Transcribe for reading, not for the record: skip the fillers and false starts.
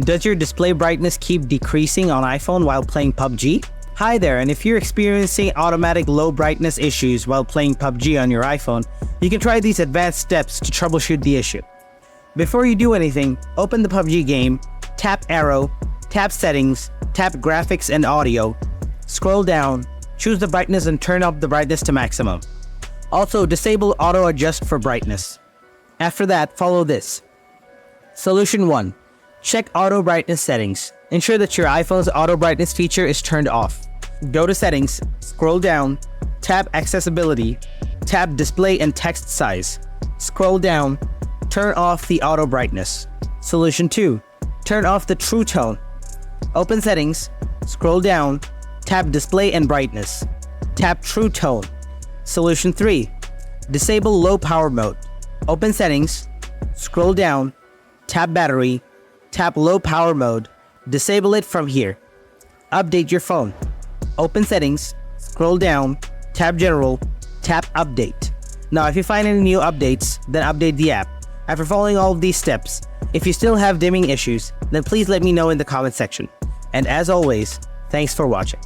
Does your display brightness keep decreasing on iPhone while playing PUBG? Hi there, and if you're experiencing automatic low brightness issues while playing PUBG on your iPhone, you can try these advanced steps to troubleshoot the issue. Before you do anything, open the PUBG game, tap arrow, tap settings, tap graphics and audio, scroll down, choose the brightness and turn up the brightness to maximum. Also, disable auto adjust for brightness. After that, follow this. Solution 1. Check auto brightness settings. Ensure that your iPhone's auto brightness feature is turned off. Go to settings, scroll down, tap accessibility, tap display and text size. Scroll down, turn off the auto brightness. Solution 2. Turn off the true tone. Open settings, scroll down, tap display and brightness. Tap true tone. Solution 3. Disable low power mode. Open settings, scroll down, tap battery, tap low power mode, disable it from here. Update your phone. Open settings, scroll down, tap general, tap update. Now if you find any new updates, then update the app. After following all of these steps, if you still have dimming issues, then please let me know in the comment section. And as always, thanks for watching.